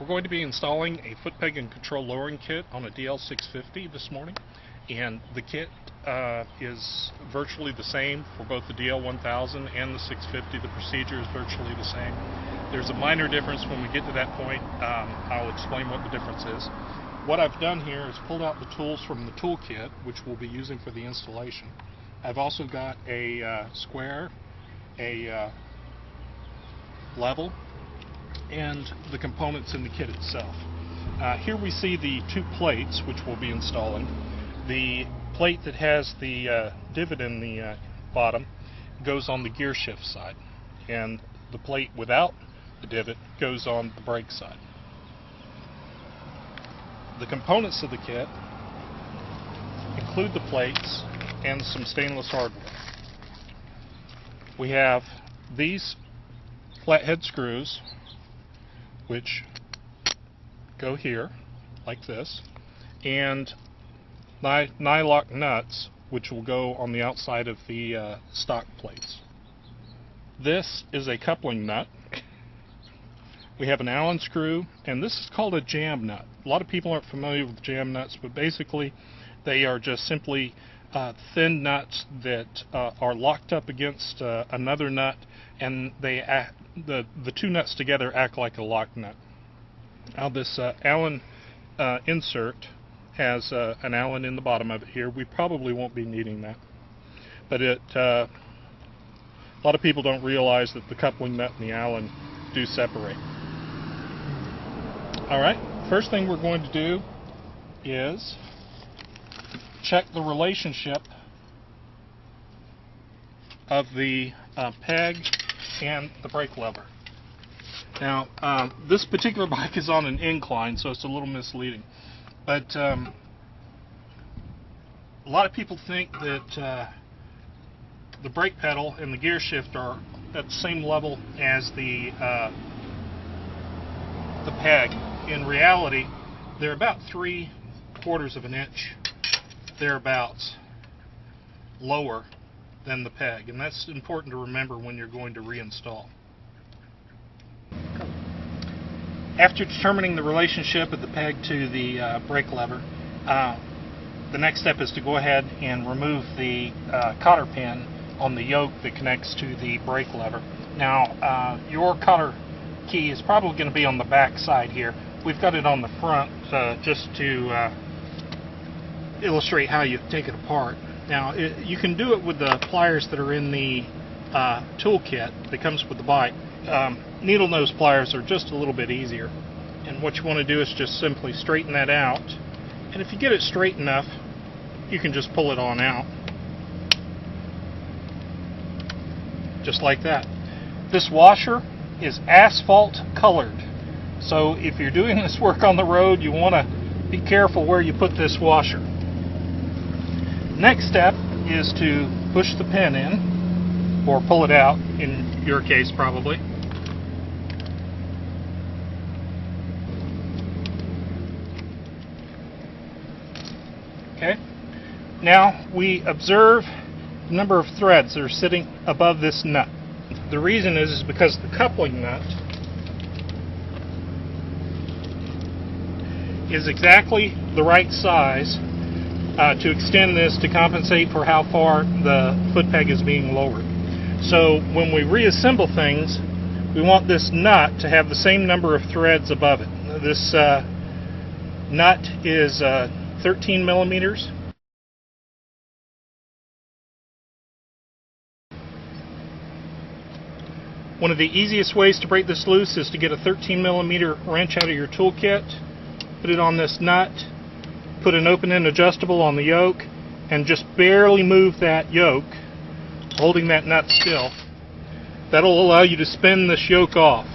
We're going to be installing a foot peg and control lowering kit on a DL650 this morning, and the kit is virtually the same for both the DL1000 and the 650. The procedure is virtually the same. There's a minor difference. When we get to that point, I'll explain what the difference is. What I've done here is pulled out the tools from the toolkit, which we'll be using for the installation. I've also got a square, a level, and the components in the kit itself. Here we see the two plates which we'll be installing. The plate that has the divot in the bottom goes on the gear shift side, and the plate without the divot goes on the brake side. The components of the kit include the plates and some stainless hardware. We have these flathead screws, which go here like this, and nylock nuts, which will go on the outside of the stock plates. This is a coupling nut. We have an Allen screw, and this is called a jam nut. A lot of people aren't familiar with jam nuts, but basically they are just simply thin nuts that are locked up against another nut, and they the two nuts together act like a lock nut. Now this Allen insert has an Allen in the bottom of it here. We probably won't be needing that, but a lot of people don't realize that the coupling nut and the Allen do separate. Alright, first thing we're going to do is check the relationship of the peg and the brake lever. Now, this particular bike is on an incline, so it's a little misleading. But a lot of people think that the brake pedal and the gear shift are at the same level as the peg. In reality, they're about 3/4 of an inch thereabouts lower than the peg, and that's important to remember when you're going to reinstall. After determining the relationship of the peg to the brake lever, the next step is to go ahead and remove the cotter pin on the yoke that connects to the brake lever. Now, your cotter key is probably going to be on the back side here. We've got it on the front just to illustrate how you take it apart. Now, you can do it with the pliers that are in the toolkit that comes with the bike. Needle nose pliers are just a little bit easier, and what you want to do is just simply straighten that out, and if you get it straight enough, you can just pull it on out just like that. This washer is asphalt colored, so if you're doing this work on the road, you want to be careful where you put this washer. Next step is to push the pin in, or pull it out in your case probably. Okay, now we observe the number of threads that are sitting above this nut. The reason is because the coupling nut is exactly the right size to extend this to compensate for how far the foot peg is being lowered. So when we reassemble things, we want this nut to have the same number of threads above it. This nut is 13 millimeters. One of the easiest ways to break this loose is to get a 13 millimeter wrench out of your toolkit, put it on this nut, put an open-end adjustable on the yoke, and just barely move that yoke, holding that nut still. That'll allow you to spin this yoke off.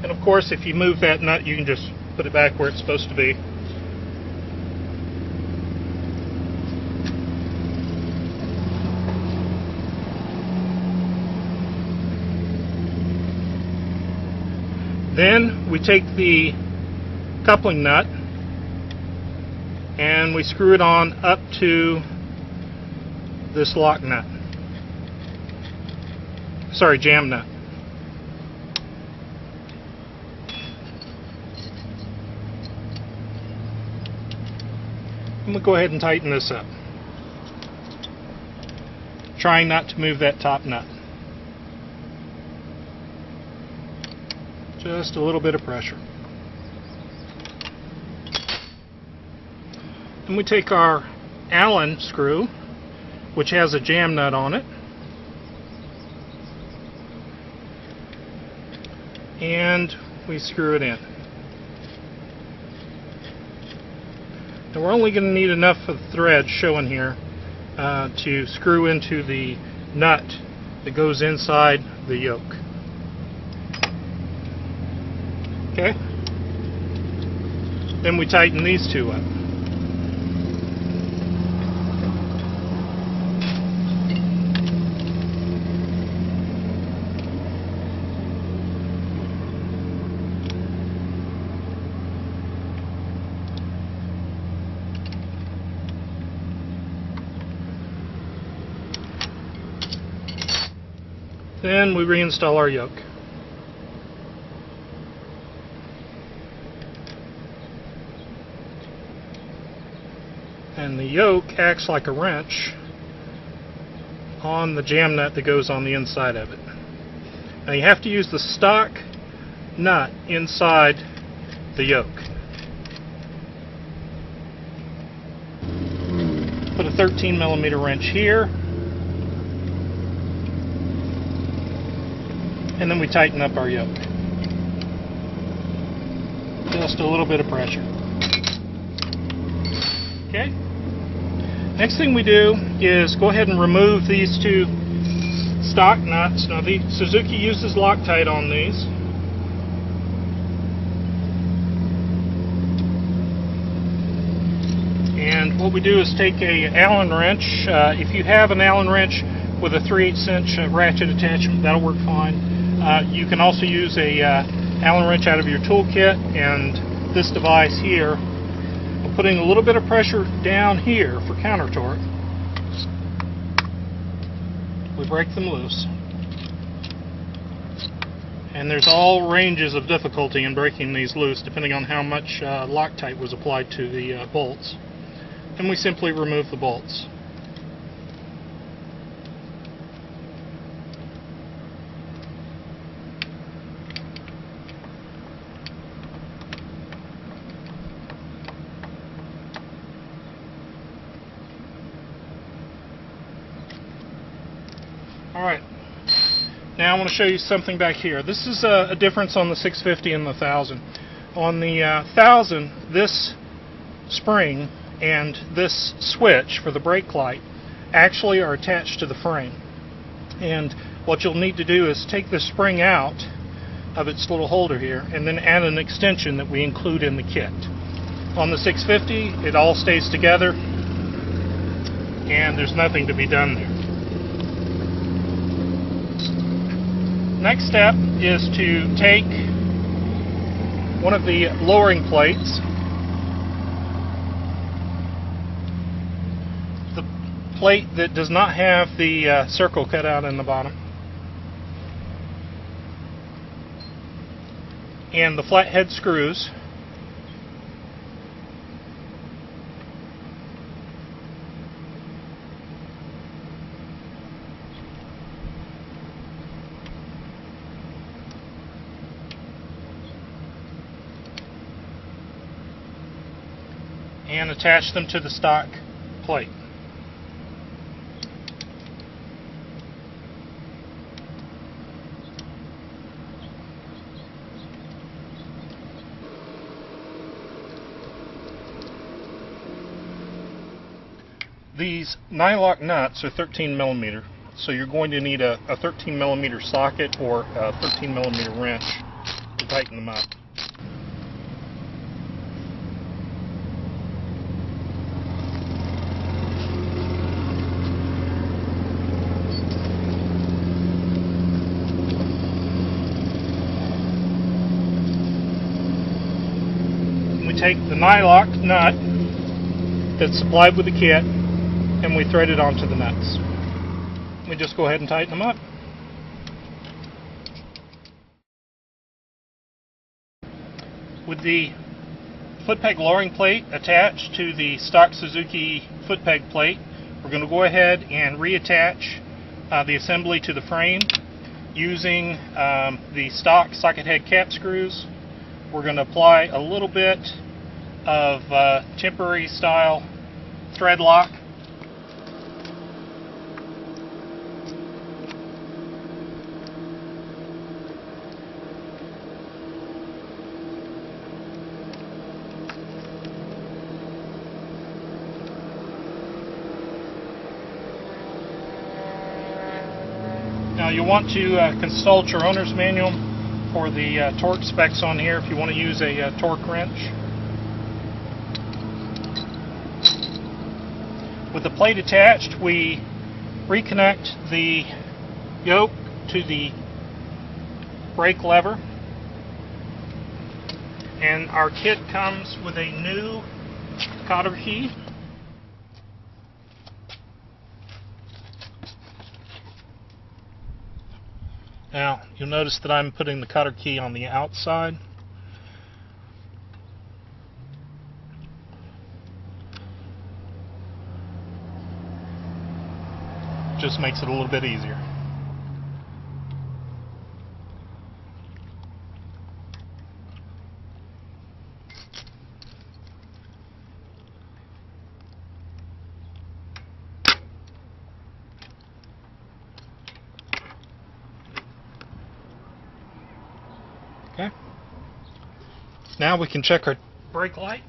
And of course, if you move that nut, you can just put it back where it's supposed to be. Then we take the coupling nut and we screw it on up to this lock nut. jam nut. And we'll go ahead and tighten this up, trying not to move that top nut. Just a little bit of pressure. Then we take our Allen screw, which has a jam nut on it, and we screw it in. Now we're only going to need enough of the thread showing here to screw into the nut that goes inside the yoke. Okay? Then we tighten these two up. Then we reinstall our yoke. And the yoke acts like a wrench on the jam nut that goes on the inside of it. Now you have to use the stock nut inside the yoke. Put a 13mm wrench here, and then we tighten up our yoke. Just a little bit of pressure. Okay? Next thing we do is go ahead and remove these two stock nuts. Now the Suzuki uses Loctite on these. And what we do is take a Allen wrench. If you have an Allen wrench with a 3/8 inch ratchet attachment, that'll work fine. You can also use a Allen wrench out of your toolkit, and this device here. I'm putting a little bit of pressure down here for counter torque. We break them loose. And there's all ranges of difficulty in breaking these loose, depending on how much Loctite was applied to the bolts. And we simply remove the bolts. Alright, now I want to show you something back here. This is a difference on the 650 and the 1000. On the 1000, this spring and this switch for the brake light actually are attached to the frame. And what you'll need to do is take the spring out of its little holder here and then add an extension that we include in the kit. On the 650, it all stays together and there's nothing to be done there. Next step is to take one of the lowering plates, the plate that does not have the circle cut out in the bottom, and the flathead screws, and attach them to the stock plate. These nylock nuts are 13mm, so you're going to need a 13mm socket or a 13mm wrench to tighten them up. Take the nylock nut that's supplied with the kit and we thread it onto the nuts. We just go ahead and tighten them up. With the Footpeg lowering plate attached to the stock Suzuki Footpeg plate, we're going to go ahead and reattach the assembly to the frame using the stock socket head cap screws. We're going to apply a little bit of temporary style thread lock. Now you'll want to consult your owner's manual for the torque specs on here if you want to use a torque wrench. With the plate attached, we reconnect the yoke to the brake lever, and our kit comes with a new cotter key. Now, you'll notice that I'm putting the cotter key on the outside. Just makes it a little bit easier. Okay. Now we can check our brake light.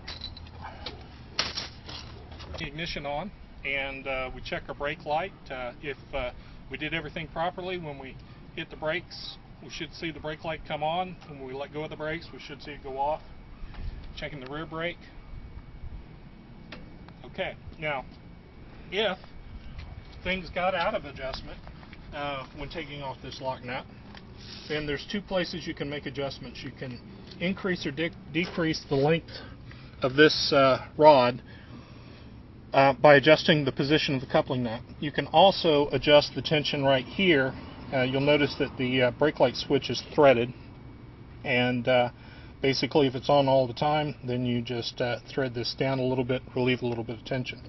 The ignition on, and we check our brake light. If we did everything properly, when we hit the brakes, we should see the brake light come on. When we let go of the brakes, we should see it go off. Checking the rear brake. Okay. Now, if things got out of adjustment when taking off this lock nut, then there's two places you can make adjustments. You can increase or decrease the length of this rod by adjusting the position of the coupling nut. You can also adjust the tension right here. You'll notice that the brake light switch is threaded, and basically if it's on all the time, then you just thread this down a little bit, relieve a little bit of tension.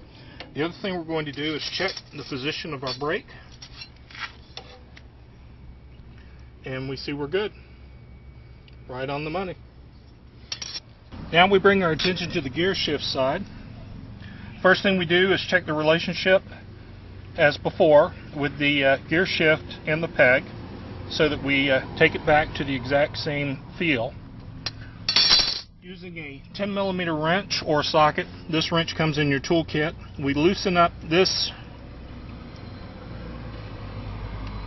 The other thing we're going to do is check the position of our brake, and we see we're good. Right on the money. Now we bring our attention to the gear shift side. First thing we do is check the relationship as before with the gear shift and the peg, so that we take it back to the exact same feel. Using a 10mm wrench or socket, this wrench comes in your toolkit, we loosen up this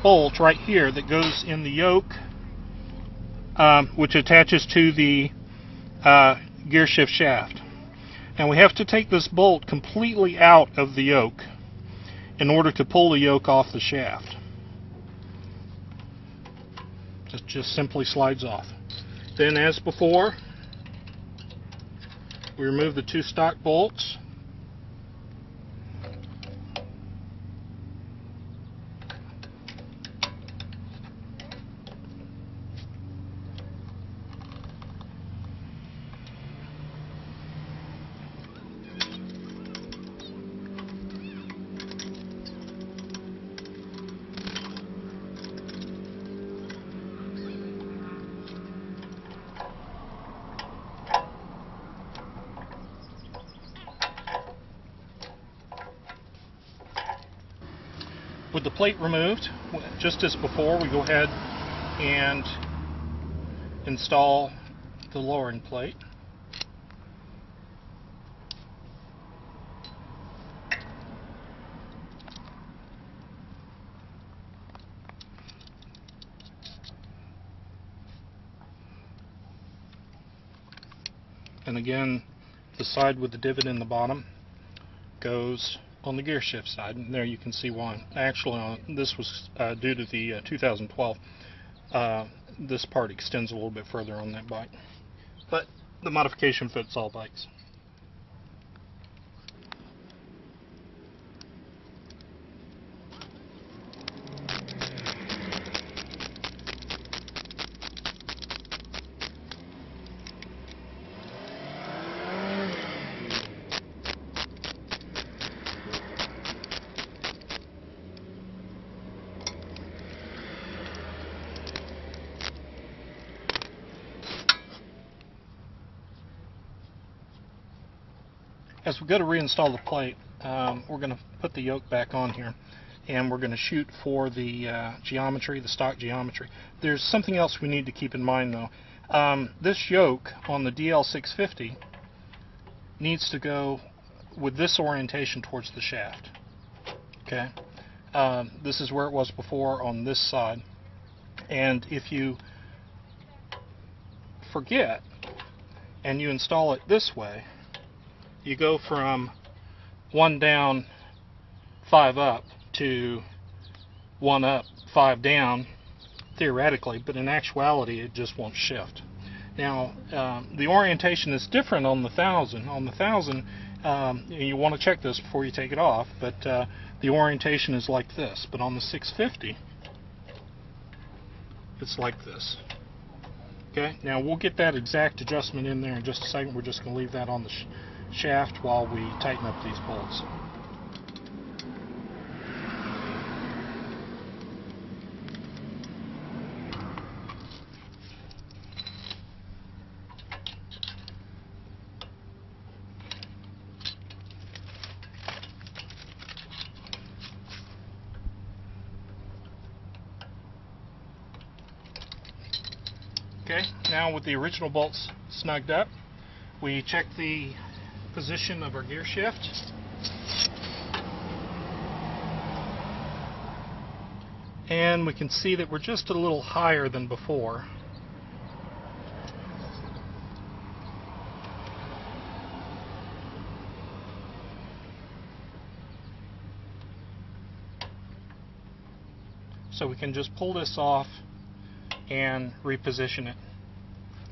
bolt right here that goes in the yoke, which attaches to the gear shift shaft. And we have to take this bolt completely out of the yoke in order to pull the yoke off the shaft. It just simply slides off. Then, as before, we remove the two stock bolts. With the plate removed, just as before, we go ahead and install the lowering plate. And again, the side with the divot in the bottom goes on the gear shift side, and there you can see why. Actually, this was due to the 2012. This part extends a little bit further on that bike, but the modification fits all bikes. as we go to reinstall the plate, we're going to put the yoke back on here, and we're going to shoot for the geometry, the stock geometry. There's something else we need to keep in mind though. This yoke on the DL650 needs to go with this orientation towards the shaft. Okay, this is where it was before on this side, and if you forget and you install it this way, you go from 1 down, 5 up to 1 up, 5 down, theoretically, but in actuality it just won't shift. Now, the orientation is different on the 1000. On the 1000, you want to check this before you take it off, but the orientation is like this. But on the 650, it's like this. Okay, now we'll get that exact adjustment in there in just a second. We're just going to leave that on the shaft while we tighten up these bolts. Okay, now with the original bolts snugged up, we check the position of our gear shift. And we can see that we're just a little higher than before. So we can just pull this off and reposition it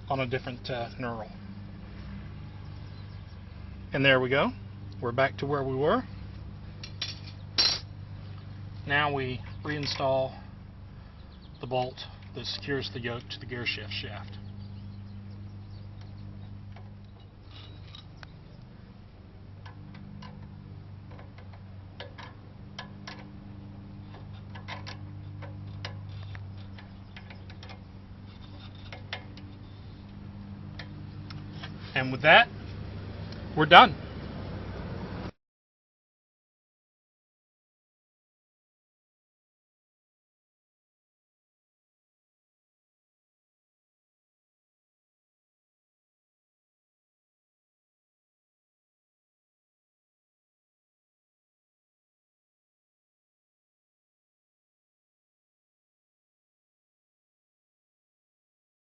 on a different knurl. And there we go. We're back to where we were. Now we reinstall the bolt that secures the yoke to the gear shift shaft. And with that, we're done.